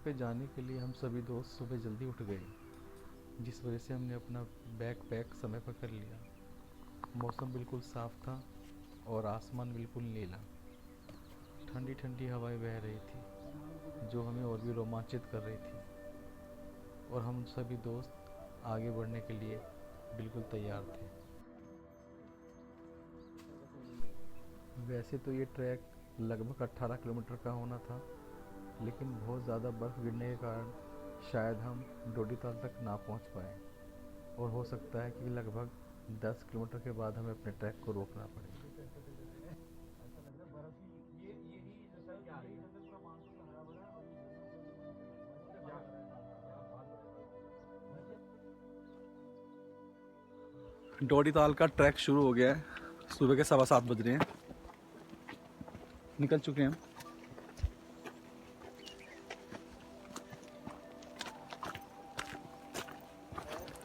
पे जाने के लिए हम सभी दोस्त सुबह जल्दी उठ गए, जिस वजह से हमने अपना बैग पैक समय पर कर लिया। मौसम बिल्कुल साफ था और आसमान बिल्कुल नीला। ठंडी ठंडी हवाएं बह रही थी जो हमें और भी रोमांचित कर रही थी, और हम सभी दोस्त आगे बढ़ने के लिए बिल्कुल तैयार थे। वैसे तो ये ट्रैक लगभग 18 किलोमीटर का होना था, लेकिन बहुत ज़्यादा बर्फ़ गिरने के कारण शायद हम डोडीताल तक ना पहुंच पाए, और हो सकता है कि लगभग 10 किलोमीटर के बाद हमें अपने ट्रैक को रोकना पड़े। डोडीताल का ट्रैक शुरू हो गया है। सुबह के 7:15 बज रहे हैं, निकल चुके हैं हम।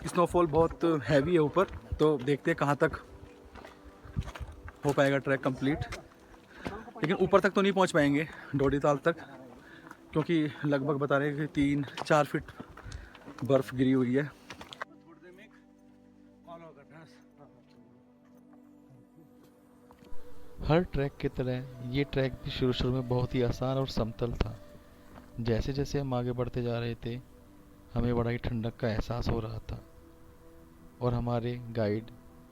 स्नोफॉल बहुत हैवी है ऊपर, तो देखते हैं कहाँ तक हो पाएगा ट्रैक कंप्लीट। लेकिन ऊपर तक तो नहीं पहुँच पाएंगे डोडीताल तक, क्योंकि लगभग बता रहे हैं कि 3-4 फीट बर्फ़ गिरी हुई है। हर ट्रैक की तरह ये ट्रैक भी शुरू में बहुत ही आसान और समतल था। जैसे जैसे हम आगे बढ़ते जा रहे थे, हमें बड़ा ही ठंडक का एहसास हो रहा था, और हमारे गाइड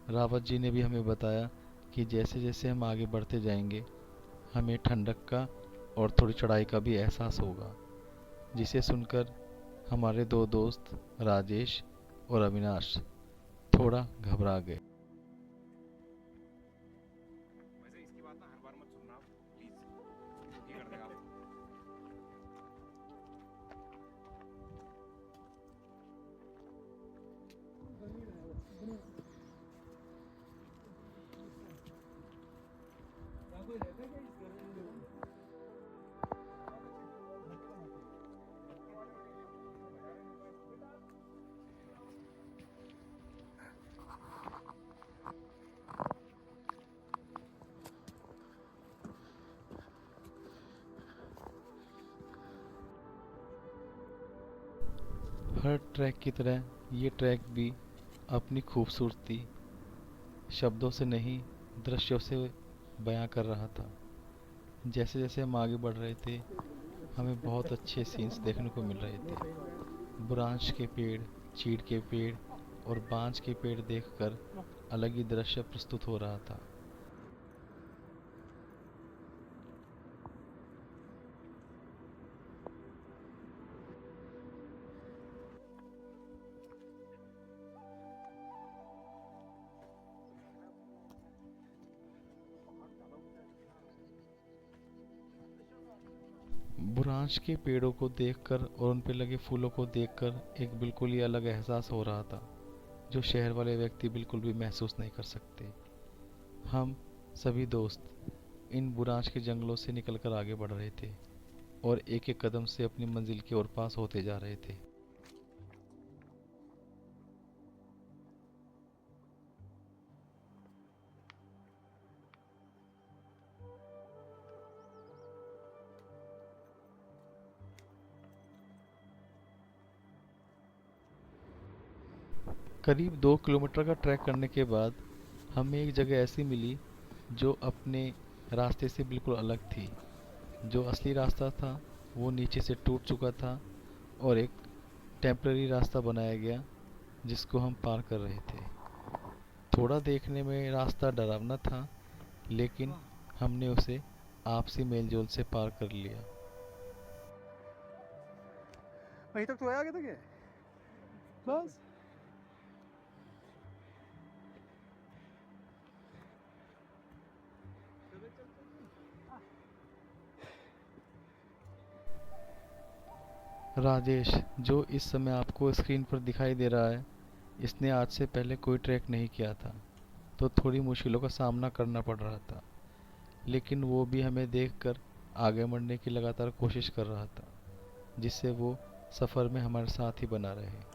रावत जी ने भी हमें बताया कि जैसे जैसे हम आगे बढ़ते जाएंगे, हमें ठंडक का और थोड़ी चढ़ाई का भी एहसास होगा, जिसे सुनकर हमारे दो दोस्त राजेश और अविनाश थोड़ा घबरा गए। वैसे इसकी बात ना हर बार मत सुनना आप, प्लीज ये कर देगा आपको। हर ट्रैक की तरह ये ट्रैक भी अपनी खूबसूरती शब्दों से नहीं, दृश्यों से बयां कर रहा था। जैसे जैसे हम आगे बढ़ रहे थे, हमें बहुत अच्छे सीन्स देखने को मिल रहे थे। बुरांश के पेड़, चीड़ के पेड़ और बांज के पेड़ देखकर अलग ही दृश्य प्रस्तुत हो रहा था। बुरांश के पेड़ों को देखकर और उन पे लगे फूलों को देखकर एक बिल्कुल ही अलग एहसास हो रहा था, जो शहर वाले व्यक्ति बिल्कुल भी महसूस नहीं कर सकते। हम सभी दोस्त इन बुरांश के जंगलों से निकलकर आगे बढ़ रहे थे, और एक एक कदम से अपनी मंजिल की ओर पास होते जा रहे थे। करीब 2 किलोमीटर का ट्रैक करने के बाद हमें एक जगह ऐसी मिली जो अपने रास्ते से बिल्कुल अलग थी। जो असली रास्ता था वो नीचे से टूट चुका था, और एक टेम्पररी रास्ता बनाया गया जिसको हम पार कर रहे थे। थोड़ा देखने में रास्ता डरावना था, लेकिन हमने उसे आपसी मेलजोल से पार कर लिया। वहीं तक तो है, आगे तक है बस। राजेश, जो इस समय आपको स्क्रीन पर दिखाई दे रहा है, इसने आज से पहले कोई ट्रैक नहीं किया था, तो थोड़ी मुश्किलों का सामना करना पड़ रहा था। लेकिन वो भी हमें देखकर आगे बढ़ने की लगातार कोशिश कर रहा था, जिससे वो सफ़र में हमारे साथ ही बना रहे।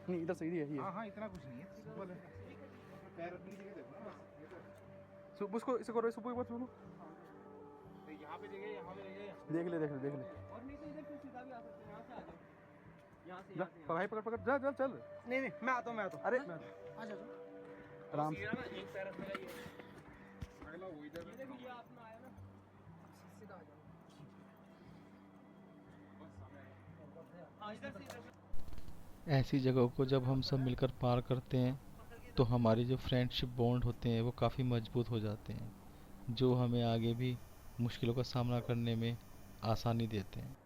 नहीं इधर सीधी है, हाँ हाँ, इतना कुछ नहीं है, सिंपल है। पैर अपनी जगह देखो ना बस। उसको इसे करो, सुबह बस बोलो। तो यहाँ पे जगह, यहाँ पे जगह। देख ले देख ले। और नहीं तो इधर से सीधा भी आ सकते हो, यहाँ से आ जाओ, यहाँ से जा भाई, पकड़ जा जा चल। नहीं नहीं, मैं आता हूँ अरे आ जाओ। आराम सीधा ना, एक पैर अपने ये अगला वो इधर ये देखो, ये आपने आया ना, सीधा आ जाओ। बस सामने आया। हाँ, इधर से ऐसी जगहों को जब हम सब मिलकर पार करते हैं तो हमारी जो फ्रेंडशिप बॉन्ड होते हैं वो काफ़ी मजबूत हो जाते हैं, जो हमें आगे भी मुश्किलों का सामना करने में आसानी देते हैं।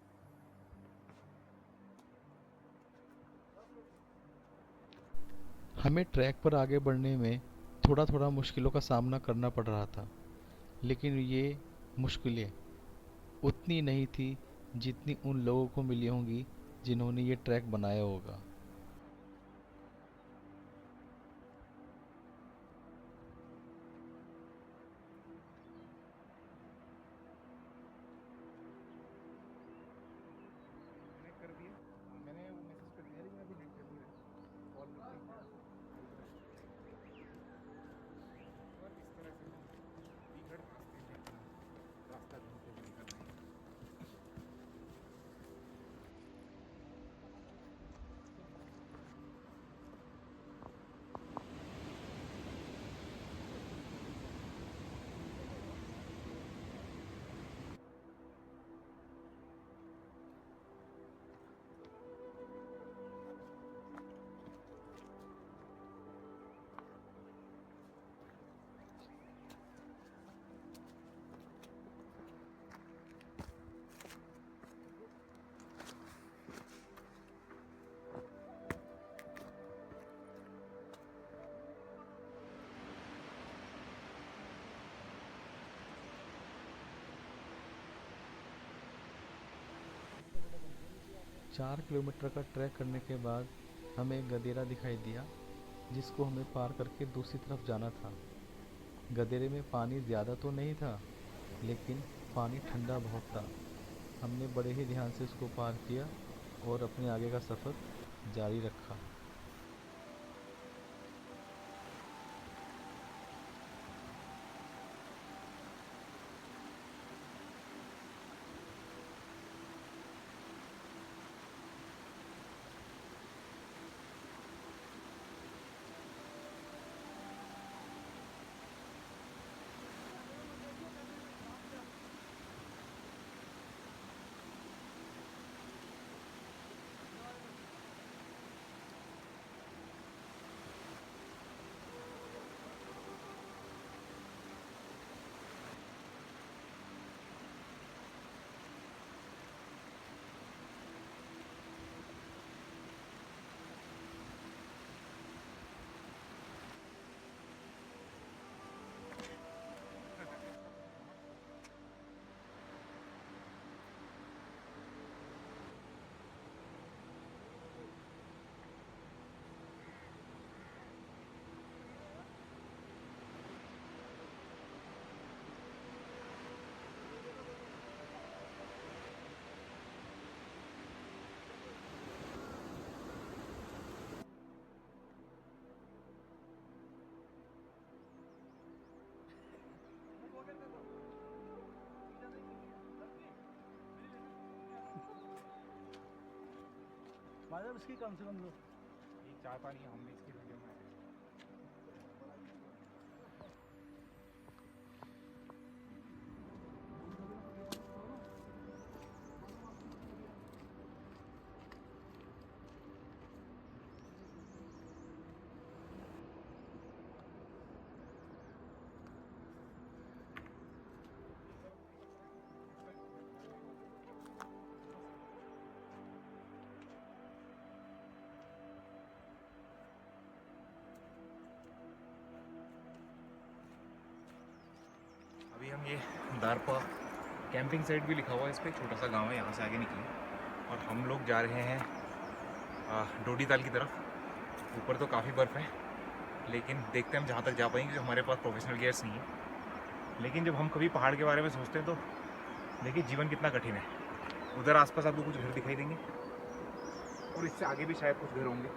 हमें ट्रैक पर आगे बढ़ने में थोड़ा थोड़ा मुश्किलों का सामना करना पड़ रहा था, लेकिन ये मुश्किलें उतनी नहीं थी जितनी उन लोगों को मिली होंगी जिन्होंने ये ट्रैक बनाया होगा। मैंने कर दिया, मैंने वो मैसेज कर दिया, लेकिन अभी नहीं कर दिया कॉल करके। और इस तरह से बिगड़ रास्ते में रास्ता ढूंढते हुए निकलना है। चार किलोमीटर का ट्रैक करने के बाद हमें एक गदेरा दिखाई दिया जिसको हमें पार करके दूसरी तरफ जाना था। गदेरे में पानी ज़्यादा तो नहीं था, लेकिन पानी ठंडा बहुत था। हमने बड़े ही ध्यान से उसको पार किया और अपने आगे का सफ़र जारी रखा। मतलब इसकी कम से कम लो। ये चाहता नहीं हम भी इसकी वीडियो में आए। अभी हम ये दारपा कैंपिंग साइट भी लिखा हुआ है इस पर, छोटा सा गांव है, यहाँ से आगे निकले और हम लोग जा रहे हैं डोडी ताल की तरफ। ऊपर तो काफ़ी बर्फ़ है, लेकिन देखते हैं हम जहाँ तक जा पाएंगे, क्योंकि हमारे पास प्रोफेशनल गियर्स नहीं है। लेकिन जब हम कभी पहाड़ के बारे में सोचते हैं तो देखिए जीवन कितना कठिन है। उधर आसपास आपको कुछ घर दिखाई देंगे और इससे आगे भी शायद कुछ घर होंगे।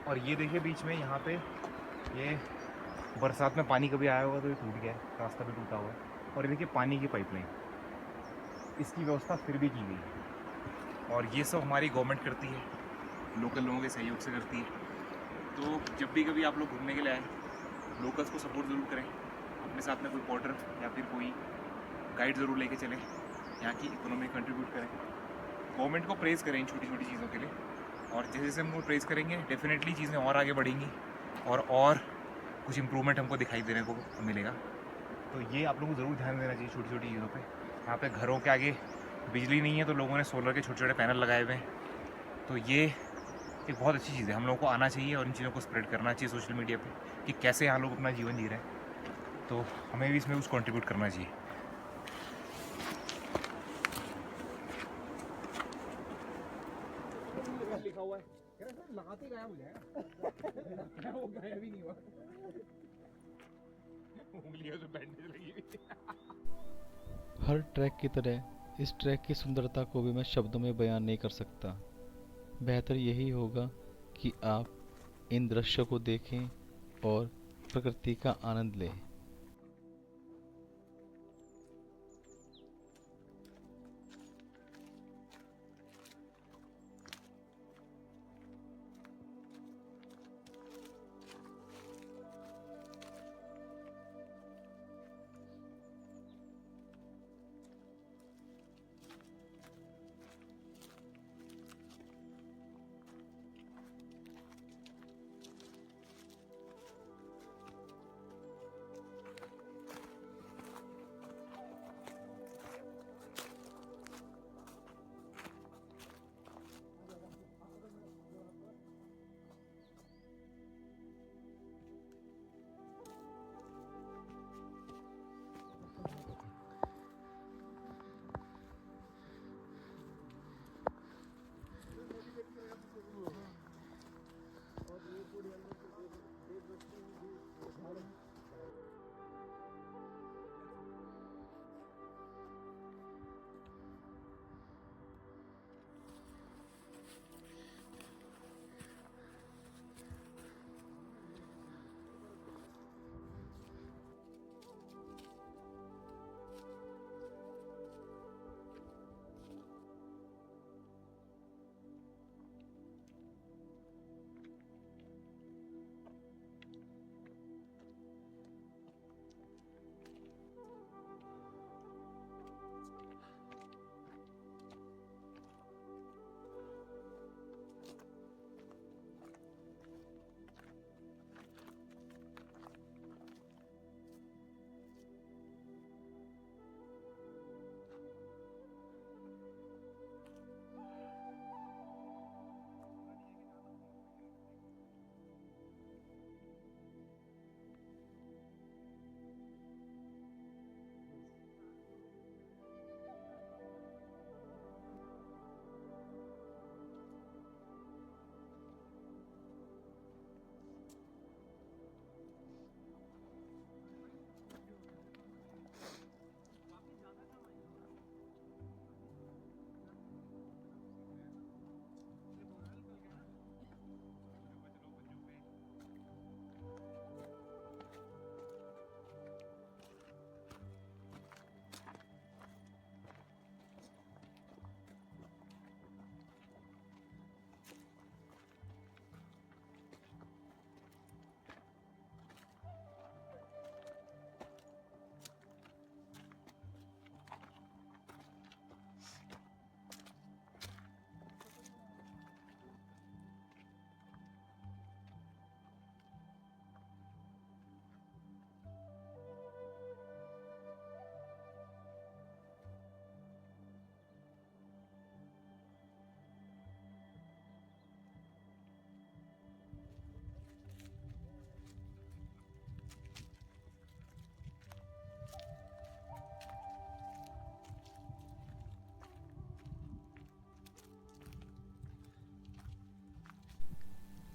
और ये देखिए बीच में यहाँ पे ये बरसात में पानी कभी आया होगा तो ये टूट गया है, रास्ता भी टूटा हुआ है। और ये देखिए पानी की पाइपलाइन, इसकी व्यवस्था फिर भी की गई है और ये सब हमारी गवर्नमेंट करती है, लोकल लोगों के सहयोग से करती है। तो जब भी कभी आप लोग घूमने के लिए आए, लोकल्स को सपोर्ट ज़रूर करें, अपने साथ में कोई पोर्टर या फिर कोई गाइड ज़रूर लेके चलें, यहाँ की इकोनॉमी कंट्रीब्यूट करें, गवर्नमेंट को प्रेज़ करें इन छोटी छोटी चीज़ों के लिए। और जैसे जैसे हम प्रेज़ करेंगे डेफिनेटली चीज़ें और आगे बढ़ेंगी और कुछ इम्प्रूवमेंट हमको दिखाई देने को मिलेगा। तो ये आप लोगों को ज़रूर ध्यान देना चाहिए छोटी छोटी चीज़ों पे। यहाँ पे घरों के आगे बिजली नहीं है तो लोगों ने सोलर के छोटे छोटे पैनल लगाए हुए हैं, तो ये एक बहुत अच्छी चीज़ है। हम लोगों को आना चाहिए और इन चीज़ों को स्प्रेड करना चाहिए सोशल मीडिया पे कि कैसे यहाँ लोग अपना जीवन जी रहे हैं। तो हमें भी इसमें कुछ कंट्रीब्यूट करना चाहिए। लिखा हुआ है लगाते गायब हो जाएगा वो गायब ही नहीं हुआ उंगलियों से बैंडेज लगी हुई। हर ट्रैक की तरह इस ट्रैक की सुंदरता को भी मैं शब्दों में बयान नहीं कर सकता। बेहतर यही होगा कि आप इन दृश्यों को देखें और प्रकृति का आनंद लें।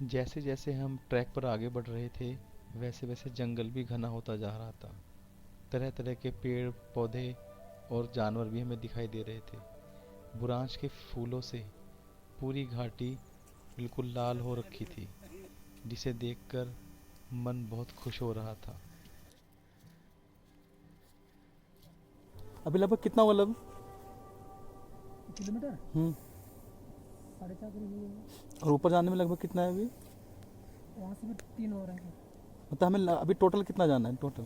जैसे जैसे हम ट्रैक पर आगे बढ़ रहे थे वैसे वैसे जंगल भी घना होता जा रहा था। तरह तरह के पेड़ पौधे और जानवर भी हमें दिखाई दे रहे थे। बुरांश के फूलों से पूरी घाटी बिल्कुल लाल हो रखी थी। जिसे देखकर मन बहुत खुश हो रहा था। अभी लगभग कितना हुआ लगभग? किलोमीटर हम्म। 4.5 करीब हुए। और ऊपर जाने में लगभग कितना है अभी? वहाँ से भी 3 और हैं। मतलब हमें अभी टोटल कितना जाना है टोटल?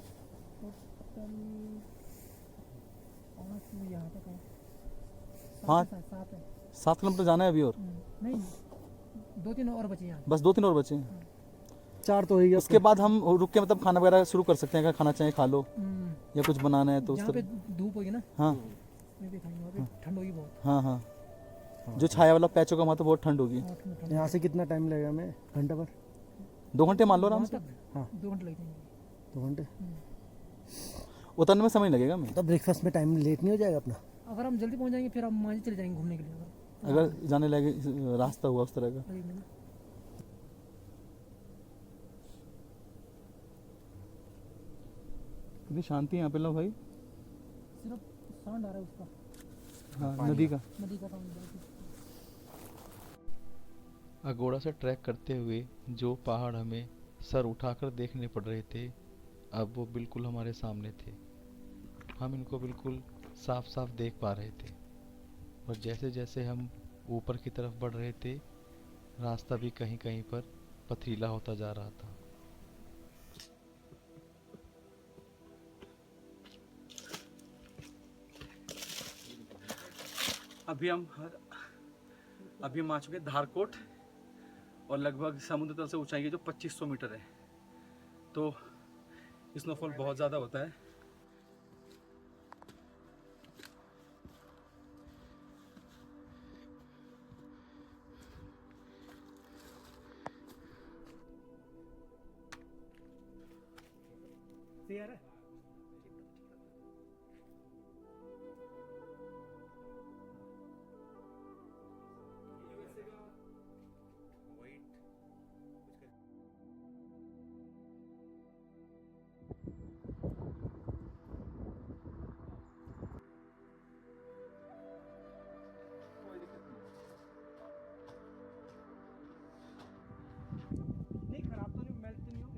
टोटल 5 यहाँ तक है। पाँच? 7 है। 7 किलोमीटर जाना है अभी और? नहीं, 2-3 और बचे यहाँ। बस 2-3 और बचे हैं। 4 तो है। उसके बाद हम रुक के मतलब खाना वगैरह शुरू कर सकते हैं, अगर खाना चाहे खा लो या कुछ बनाना है तो उस जहाँ पे तरह। धूप होगी ना, हाँ वहीं पे खाएंगे। वहाँ पे ठंड होगी बहुत। हाँ हाँ, जो छाया वाला पैच होगा वहाँ तो बहुत ठंड होगी। और ठंड यहाँ से कितना टाइम लगेगा हमें? घंटा भर? 2 घंटे मान लो आराम वहाँ से। तक हाँ। 2 घंटे लग जाएंगे। 2 घंटे? उतरने में समय लगेगा हमें। तो ब्रेकफास्ट में टाइम लेट नहीं हो जाएगा अपना? अगर हम जल्दी पहुँच जाएंगे फिर हम मांझी चले जाएंगे घूमने के लिए। अगर जाने लगे रास्ता हुआ उस तरह का। अगर में कितनी शांति है यहाँ पे लो भाई। सिर्फ साउंड आ रहा है उसका, हाँ, नदी का। नदी का साउंड। अगोड़ा से ट्रैक करते हुए जो पहाड़ हमें सर उठाकर देखने पड़ रहे थे, अब वो बिल्कुल हमारे सामने थे। हम इनको बिल्कुल साफ साफ देख पा रहे थे। और जैसे जैसे हम ऊपर की तरफ बढ़ रहे थे, रास्ता भी कहीं कहीं पर पथरीला होता जा रहा था। अभी हम आ चुके हैं धारकोट, और लगभग समुद्र तल से ऊंचाई है जो 2500 मीटर है। तो स्नोफॉल बहुत ज़्यादा होता है। क्लियर है। नहीं खराब तो नहीं, मेल्ट तो नहीं होगी।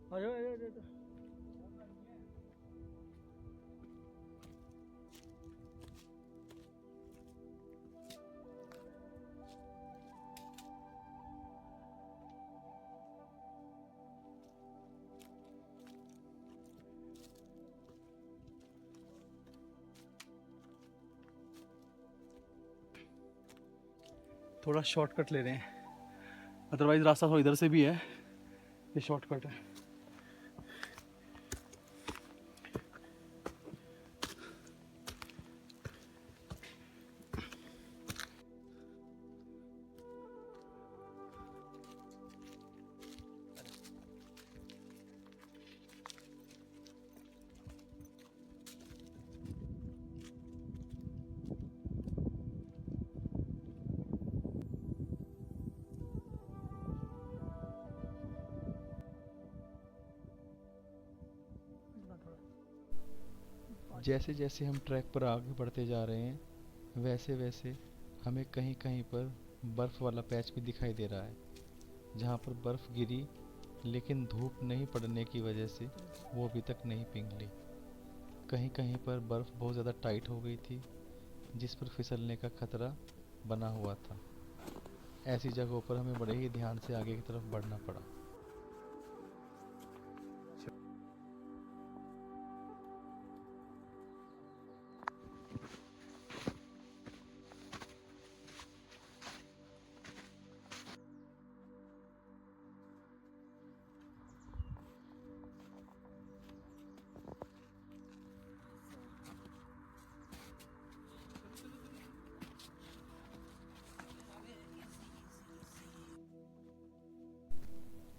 आ जाओ, आ जाओ, आ जाओ। थोड़ा शॉर्टकट ले रहे हैं, अदरवाइज रास्ता तो इधर से भी है, ये शॉर्टकट है। जैसे जैसे हम ट्रैक पर आगे बढ़ते जा रहे हैं, वैसे वैसे हमें कहीं कहीं पर बर्फ़ वाला पैच भी दिखाई दे रहा है, जहाँ पर बर्फ़ गिरी लेकिन धूप नहीं पड़ने की वजह से वो अभी तक नहीं पिघली। कहीं कहीं पर बर्फ़ बहुत ज़्यादा टाइट हो गई थी, जिस पर फिसलने का खतरा बना हुआ था। ऐसी जगहों पर हमें बड़े ही ध्यान से आगे की तरफ बढ़ना पड़ा।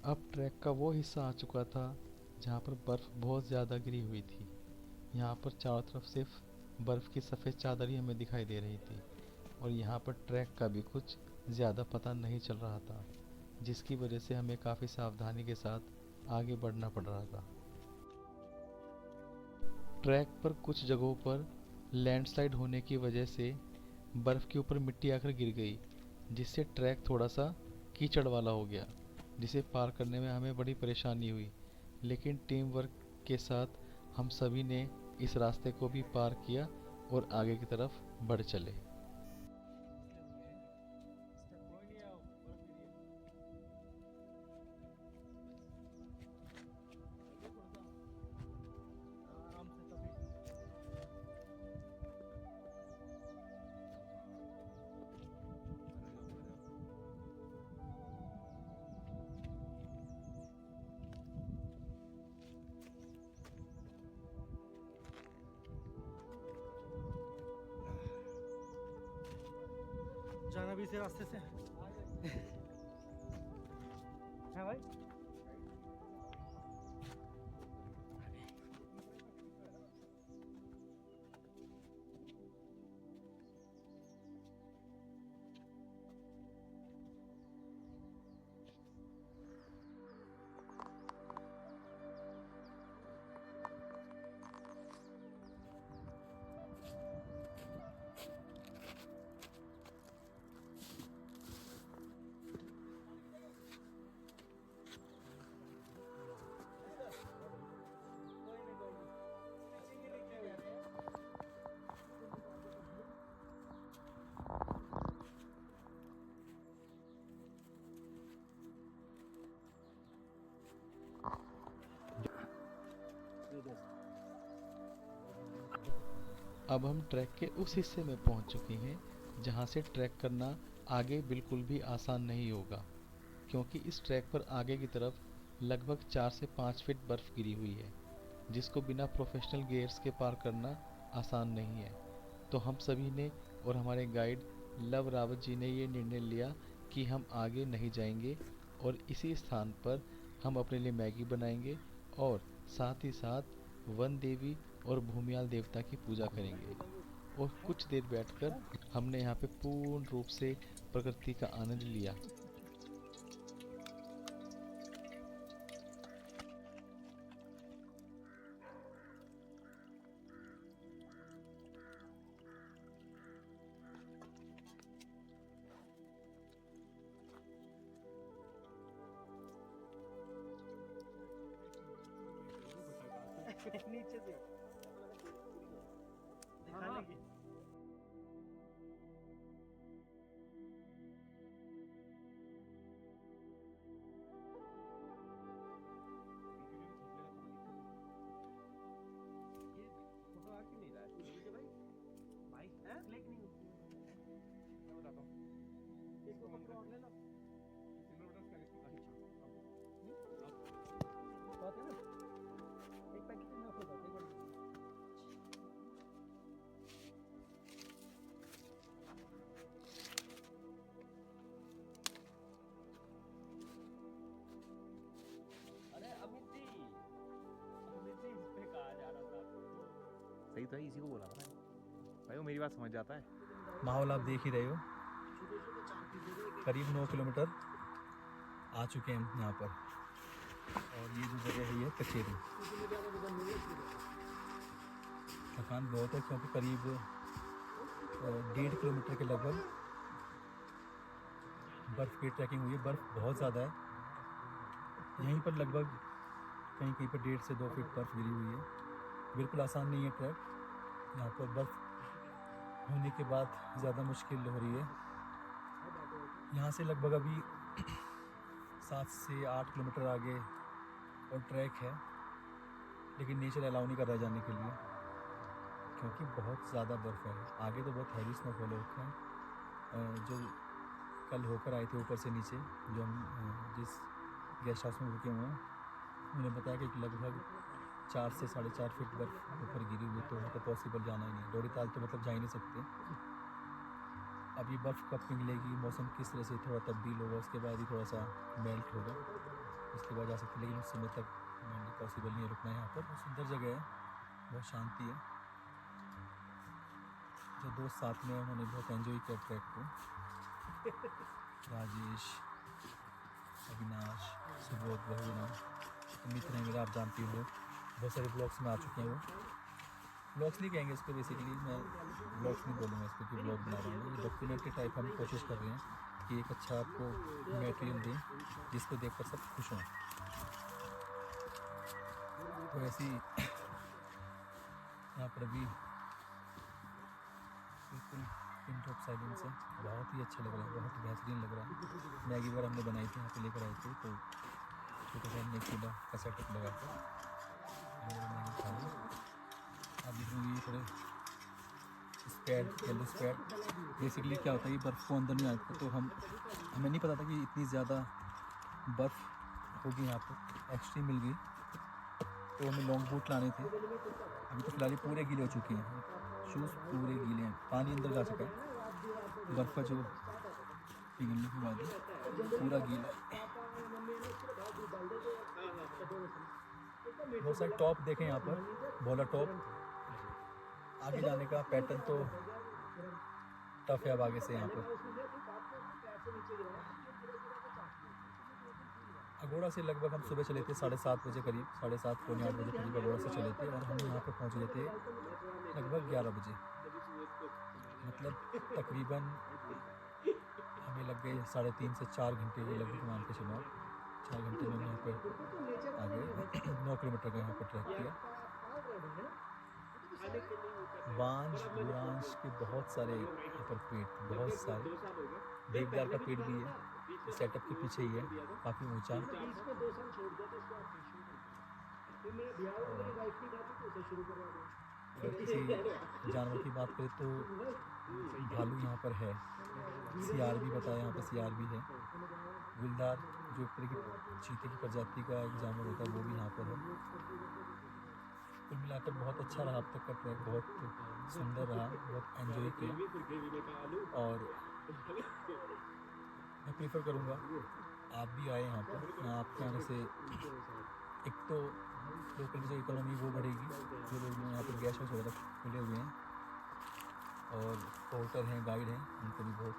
अब ट्रैक का वो हिस्सा आ चुका था जहाँ पर बर्फ़ बहुत ज़्यादा गिरी हुई थी। यहाँ पर चारों तरफ सिर्फ बर्फ़ की सफ़ेद चादर ही हमें दिखाई दे रही थी, और यहाँ पर ट्रैक का भी कुछ ज़्यादा पता नहीं चल रहा था। जिसकी वजह से हमें काफ़ी सावधानी के साथ आगे बढ़ना पड़ रहा था। ट्रैक पर कुछ जगहों पर लैंडस्लाइड होने की वजह से बर्फ़ के ऊपर मिट्टी आकर गिर गई, जिससे ट्रैक थोड़ा सा कीचड़ वाला हो गया, जिसे पार करने में हमें बड़ी परेशानी हुई। लेकिन टीम वर्क के साथ हम सभी ने इस रास्ते को भी पार किया और आगे की तरफ बढ़ चले। जाना भी इसी रास्ते से है भाई। अब हम ट्रैक के उस हिस्से में पहुंच चुके हैं जहां से ट्रैक करना आगे बिल्कुल भी आसान नहीं होगा, क्योंकि इस ट्रैक पर आगे की तरफ लगभग 4 से 5 फीट बर्फ़ गिरी हुई है, जिसको बिना प्रोफेशनल गियर्स के पार करना आसान नहीं है। तो हम सभी ने और हमारे गाइड लव रावत जी ने ये निर्णय लिया कि हम आगे नहीं जाएंगे और इसी स्थान पर हम अपने लिए मैगी बनाएंगे और साथ ही साथ वन देवी और भूमियाल देवता की पूजा करेंगे। और कुछ देर बैठकर हमने यहाँ पे पूर्ण रूप से प्रकृति का आनंद लिया। नीचे से दिखाने की सही तो है, इसी को बोला था मैंने। भाई वो मेरी बात समझ जाता है। माहौल आप देख ही रहे हो, करीब 9 किलोमीटर आ चुके हैं हम यहाँ पर। और ये जो जगह है ये कचेरी। थकान बहुत है क्योंकि करीब 1.5 किलोमीटर के लगभग बर्फ़ की ट्रैकिंग हुई है। बर्फ़ बहुत ज़्यादा है, यहीं पर लगभग कहीं कहीं पर 1.5 से 2 फीट बर्फ़ गिरी हुई है। बिल्कुल आसान नहीं है ट्रैक। यहाँ पर बर्फ़ होने के बाद ज़्यादा मुश्किल हो रही है। यहाँ से लगभग अभी 7 से 8 किलोमीटर आगे और ट्रैक है, लेकिन नेचर अलाउ नहीं कर रहा है जाने के लिए क्योंकि बहुत ज़्यादा बर्फ़ है। आगे तो बहुत हैवी स्नोफॉल हो रखा है। जो कल होकर आए थे ऊपर से नीचे, जो हम जिस गेस्ट हाउस में रुके हुए हैं, उन्होंने बताया कि लगभग 4 से 4.5 फीट बर्फ़ ऊपर गिरी हुई, तो मतलब पॉसिबल जाना ही नहीं। डोरी ताल तो मतलब जा ही नहीं सकते। अब ये बर्फ़ कब पिघलेगी, मौसम किस तरह से थोड़ा तब्दील होगा, उसके बाद ही थोड़ा सा मेल्ट होगा, उसके बाद जा सकते। लेकिन उस समय तक पॉसिबल नहीं है रुकना यहाँ पर। बहुत सुंदर जगह है, बहुत शांति है। जो दोस्त साथ में हैं उन्होंने बहुत एंजॉय किया ट्रैक को। राजेश, अविनाश, सुबोध, बहुना, मित्र हैं मेरा, आप जानती हो लोग, बहुत सारे ब्लॉग्स में आ चुके हैं वो। ब्लॉग्स नहीं कहेंगे इसको, बेसिकली मैं ब्लॉग्स नहीं बोलूँगा इसको कि ब्लॉग बना रहा हूँ, ये डॉक्यूमेंट्री टाइप हम कोशिश कर रहे हैं कि एक अच्छा आपको मटेरियल दें जिसको देखकर सब खुश हों। तो ऐसी यहाँ पर अभी बिल्कुल पिन ड्रॉप साइलेंस है, बहुत ही अच्छा लग रहा है, बहुत बेहतरीन लग रहा है। मैगी बार हमने बनाई थी, यहाँ पे लेकर आए थे, तो छोटे से हमने चूल्हा का सेटअप लगा था, मैगी खा ली। आप देख रहे ये थोड़े स्पैड, येलो स्पैड, बेसिकली क्या होता है ये बर्फ़ को अंदर नहीं आता, तो हमें नहीं पता था कि इतनी ज़्यादा बर्फ़ होगी यहाँ पर, एक्सट्रीम मिल गई, तो हमें लॉन्ग बूट लाने थे। अभी तो फिलहाल पूरे गीले हो चुके हैं, शूज़ पूरे गीले हैं, पानी अंदर जा चुका है, बर्फ़ का जो पिघलने के बाद पूरा गीला है। बहुत सारे टॉप देखें यहाँ पर, बोला टॉप, आगे जाने का पैटर्न तो टफ है अब आगे से। यहाँ पर अगोड़ा से लगभग हम सुबह चले थे 7:30 बजे करीब, 7:30 पौने 8 बजे करीब अगोड़ा से चले थे, और हम यहाँ पे पहुँच गए थे लगभग 11 बजे। मतलब तकरीबन हमें लग गए 3.5 से 4 घंटे ये लगभग, मान के चलो 4 घंटे में यहाँ पे आ गए। 9 किलोमीटर का यहाँ पर ट्रैक किया। बांज बुरांश के बहुत सारे यहाँ पर पेड़, बहुत सारे, देवदार का पेड़ भी है, सेटअप के पीछे ही है, काफ़ी ऊंचा। अगर किसी जानवर की बात करें तो भालू यहाँ पर है, सियार भी बताया, यहाँ पर सियार भी है, गुलदार जो एक तरह की चीते की प्रजाति का एक जानवर होता है वो भी यहाँ पर है। कुल मिलाकर बहुत अच्छा रहा अब तक का ट्रैक, बहुत सुंदर रहा, बहुत एंजॉय किया, और मैं प्रेफर करूँगा आप भी आए यहाँ पर। यहाँ आपके आने से एक तो लोकल की जो इकोनॉमी वो बढ़ेगी, जो लोग यहाँ पर गेस्ट हाउस वगैरह खुले हुए हैं, और पोर्टर हैं, गाइड हैं, उनको भी बहुत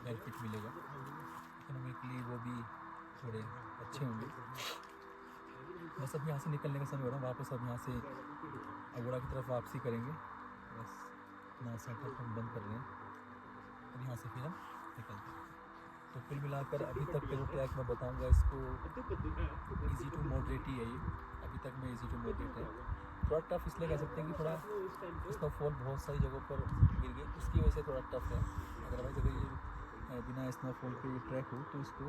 बेनिफिट मिलेगा इकोनॉमिकली, वो भी थोड़े अच्छे होंगे। बस अब यहाँ से निकलने का समय हो रहा है, वापस अब यहाँ से अगोड़ा की तरफ वापसी करेंगे, बस अपना सेटअप हम बंद कर रहे हैं और यहाँ से फिर हम निकलते हैं। तो कुल मिलाकर अभी तक का जो ट्रैक मैं बताऊँगा इसको इजी टू मॉडरेट ही है ये, अभी तक में इजी टू मॉडरेट है। थोड़ा टफ इसलिए कह सकते हैं कि थोड़ा स्नोफॉल बहुत सारी जगहों पर गिर गई, उसकी वजह से थोड़ा टफ है। अदरवाइज़ अगर ये बिना स्नोफॉल के ये ट्रैक हो तो इसको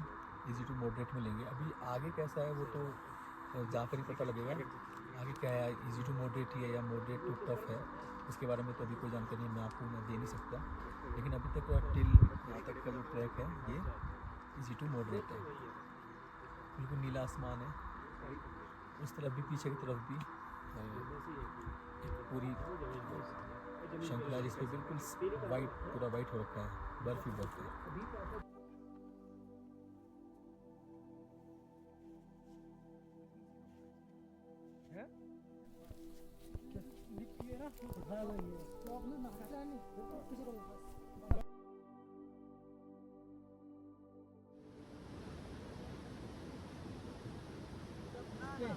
इजी टू मॉडरेट में लेंगे। अभी आगे कैसा है वो तो जाकर ही पता लगेगा, आगे क्या है, इजी टू मॉडरेट ही है या मॉडरेट टू टफ है, इसके बारे में तो अभी कोई जानकारी मैं आपको दे नहीं सकता। लेकिन अभी तक टिल यहाँ तक का जो ट्रैक है ये इजी टू मॉडरेट है। बिल्कुल नीला आसमान है, उस तरफ भी, पीछे की तरफ भी एक पूरी श्रृंखला जिस पर बिल्कुल वाइट, पूरा वाइट हो रखा है, बर्फ ही बर्फ है।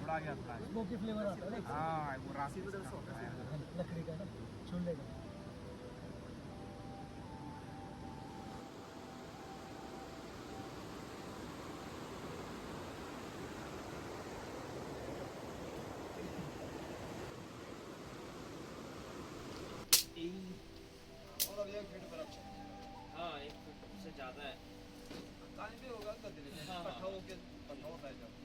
बड़ा गया था, स्मोकी फ्लेवर आता है। हाँ, वो राशि में लकड़ी का ना, छोले का। और अब 1 फीट बर्फ। हाँ, 1 फीट से ज़्यादा है। पानी भी होगा गद्दे में, इकट्ठा होके होता है जब।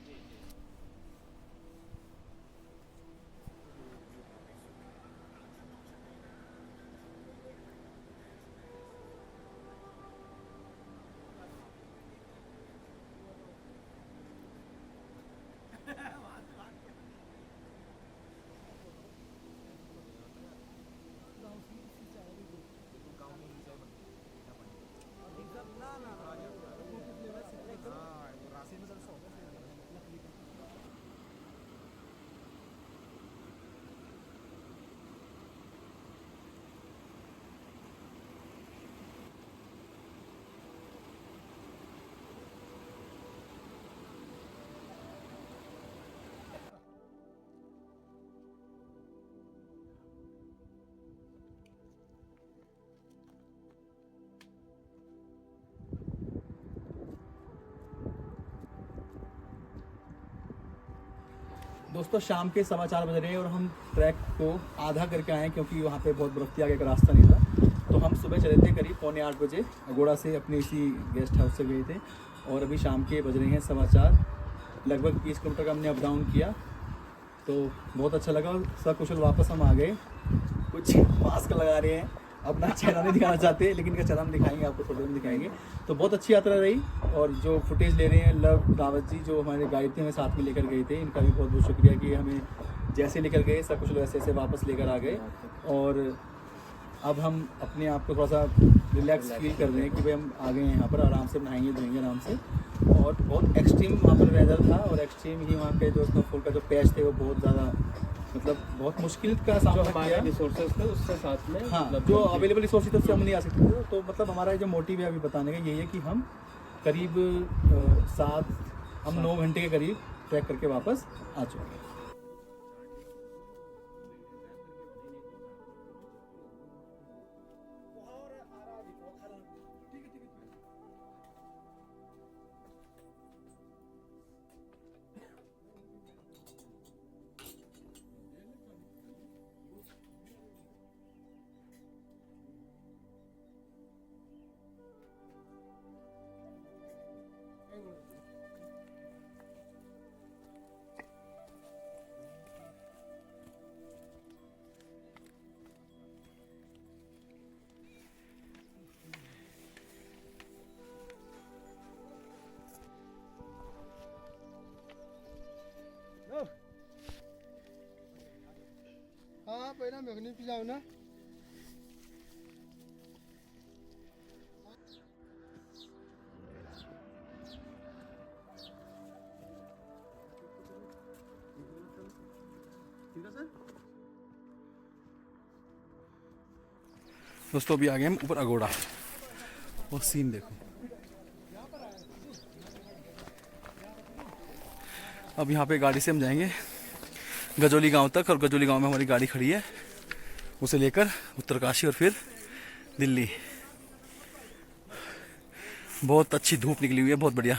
दोस्तों शाम के 4:15 बज रहे हैं और हम ट्रैक को आधा करके आए हैं क्योंकि वहाँ पे बहुत बर्फ थी, आगे का रास्ता नहीं था। तो हम सुबह चले थे करीब 7:45 बजे, अगोड़ा से अपने इसी गेस्ट हाउस से गए थे और अभी शाम के बज रहे हैं 4:15। लगभग 20 किलोमीटर का हमने अप डाउन किया, तो बहुत अच्छा लगा। सकुशल वापस हम आ गए। कुछ मास्क लगा रहे हैं, अपना चेहरा नहीं दिखाना चाहते, लेकिन इनका चेहरा हम दिखाएंगे, आपको थोड़ी देर में दिखाएंगे। तो बहुत अच्छी यात्रा रही और जो फुटेज ले रहे हैं लव रावत जी, जो हमारे गाइड थे, हमें साथ में लेकर गए थे, इनका भी बहुत बहुत शुक्रिया कि हमें जैसे लेकर गए सकुशल वैसे ऐसे वापस लेकर आ गए। और अब हम अपने आप को थोड़ा सा रिलैक्स फील कर रहे हैं कि भाई हम आ गए हैं यहाँ पर, आराम से नहाएंगे धोएंगे आराम से। और बहुत एक्सट्रीम वहाँ पर वेदर था और एक्सट्रीम ही वहाँ पे जो स्नोफॉल का जो पैच थे वो बहुत ज़्यादा, मतलब बहुत मुश्किल का सामना किया। रिसोर्सेज थे उससे साथ में हाँ, जो अवेलेबल रिसोर्स थे उससे हम नहीं आ सकते थे। तो मतलब हमारा जो मोटिव है अभी बताने का यही है कि हम करीब 9 घंटे के करीब ट्रैक करके वापस आ चुके हैं। हाँ पहिला मेघनी पे जाओ ना। दोस्तों अभी आ गए हम ऊपर अगोड़ा, वो सीन देखो। अब यहाँ पे गाड़ी से हम जाएंगे गजोली गांव तक और गजोली गांव में हमारी गाड़ी खड़ी है, उसे लेकर उत्तरकाशी और फिर दिल्ली। बहुत अच्छी धूप निकली हुई है, बहुत बढ़िया।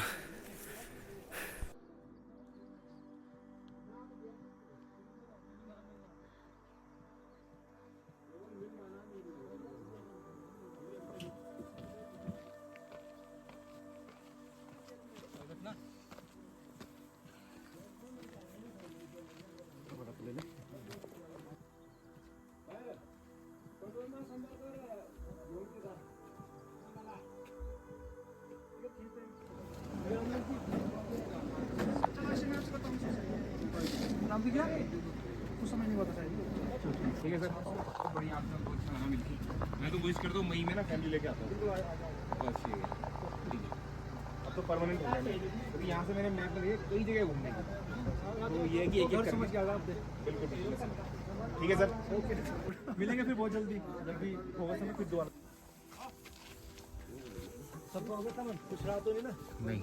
नाम भी क्या कुछ समझ नहीं आता शायद। ठीक है सर, बहुत बढ़िया, आपने बहुत अच्छा लगा मिलकर। मैं तो कोशिश करता हूँ मई में ना फैमिली लेके आता हूँ बस। ये ठीक है, अब तो परमानेंट हो गया मैं, क्योंकि यहाँ से मैंने मैप में देखे कई जगह घूमने की, तो ये है कि एक समझ के आगे बिल्कुल बिल्कुल। ठीक है सर, मिलेंगे फिर बहुत जल्दी, जल्दी होगा समय फिर दोबारा। सब हो गया, कुछ रहा तो नहीं ना। नहीं।